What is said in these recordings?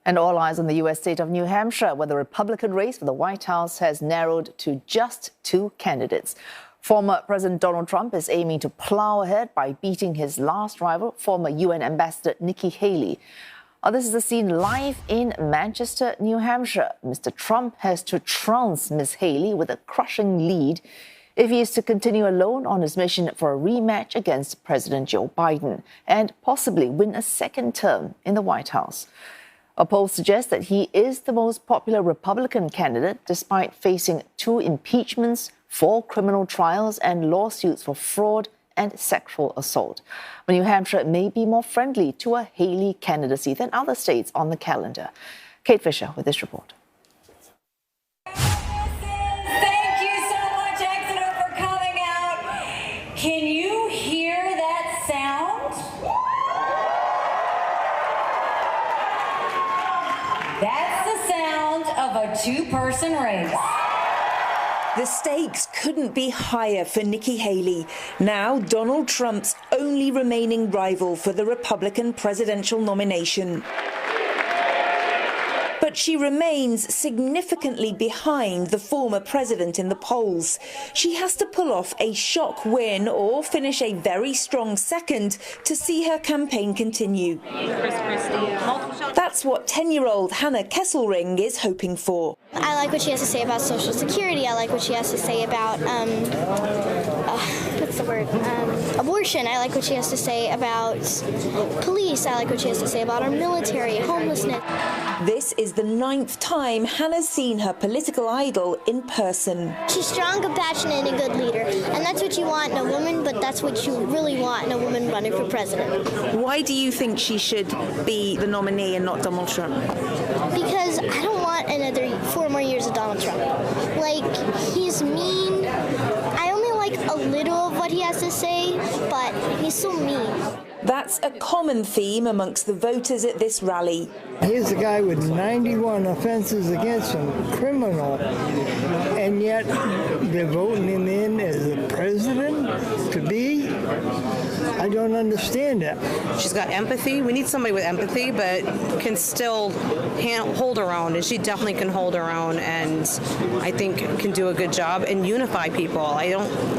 And all eyes on the U.S. state of New Hampshire, where the Republican race for the White House has narrowed to just two candidates. Former President Donald Trump is aiming to plough ahead by beating his last rival, former UN Ambassador Nikki Haley. This is the scene live in Manchester, New Hampshire. Mr. Trump has to trounce Ms. Haley with a crushing lead if he is to continue alone on his mission for a rematch against President Joe Biden and possibly win a second term in the White House. A poll suggests that he is the most popular Republican candidate despite facing 2 impeachments, 4 criminal trials and lawsuits for fraud and sexual assault. But New Hampshire may be more friendly to a Haley candidacy than other states on the calendar. Kate Fisher with this report. Thank you so much, Exeter, for coming out. Can you hear that sound? That's the sound of a 2-person race. The stakes couldn't be higher for Nikki Haley, now Donald Trump's only remaining rival for the Republican presidential nomination. But she remains significantly behind the former president in the polls. She has to pull off a shock win or finish a very strong second to see her campaign continue. That's what 10-year-old Hannah Kesselring is hoping for. I like what she has to say about Social Security. I like what she has to say about, abortion. I like what she has to say about police. I like what she has to say about our military, homelessness. This is the 9th time Hannah's seen her political idol in person. She's strong, compassionate, and a good leader. And that's what you want in a woman, but that's what you really want in a woman running for president. Why do you think she should be the nominee and not Donald Trump? Because I don't want another 4 more years of Donald Trump. Like, he's mean. I only like a little of what he has to say, but he's so mean. That's a common theme amongst the voters at this rally. Here's a guy with 91 offenses against him, criminal, and yet they're voting him in as the president to be? I don't understand that. She's got empathy. We need somebody with empathy, but can still hold her own, and she definitely can hold her own, and I think can do a good job and unify people.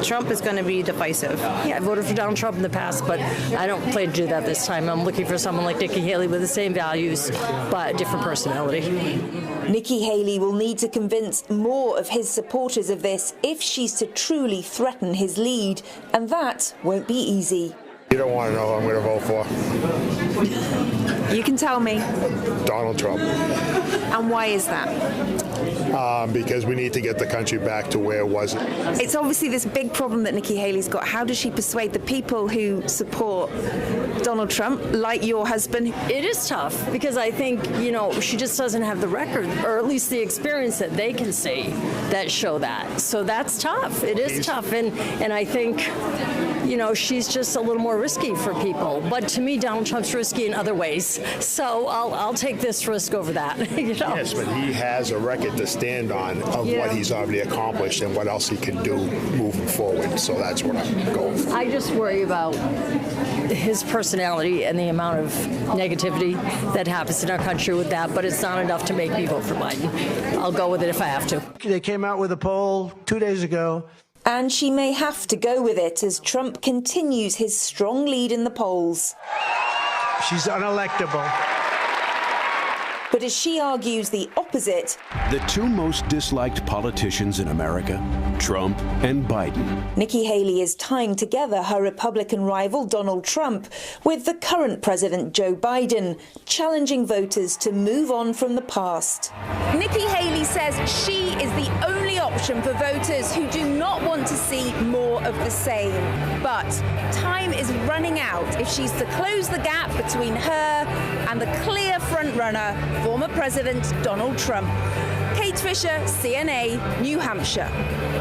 Trump is going to be divisive. Yeah, I voted for Donald Trump in the past, but I don't plan to do that this time. I'm looking for someone like Nikki Haley with the same values, but a different personality. Nikki Haley will need to convince more of his supporters of this if she's to truly threaten his lead, and that won't be easy. You don't want to know who I'm going to vote for. You can tell me. Donald Trump. And why is that? Because we need to get the country back to where it was. It's obviously this big problem that Nikki Haley's got. How does she persuade the people who support Donald Trump, like your husband? It is tough because I think, she just doesn't have the record, or at least the experience that they can see that show that. So that's tough. It is tough. And I think, she's just a little more risky for people. But to me, Donald Trump's risky in other ways. So I'll take this risk over that. Yes, but he has a record to stand on of what he's already accomplished and what else he can do moving forward. So that's what I'm going for. I just worry about his personality and the amount of negativity that happens in our country with that, but it's not enough to make me vote for Biden. I'll go with it if I have to. They came out with a poll 2 days ago. And she may have to go with it as Trump continues his strong lead in the polls. She's unelectable. But as she argues the opposite, the 2 most disliked politicians in America, Trump and Biden. Nikki Haley is tying together her Republican rival Donald Trump with the current president Joe Biden, challenging voters to move on from the past. Nikki Haley says she is the only option for voters who do not want to see more of the same. But time is running out if she's to close the gap between her and the clear frontrunner, former President Donald Trump. Kate Fisher, CNA, New Hampshire.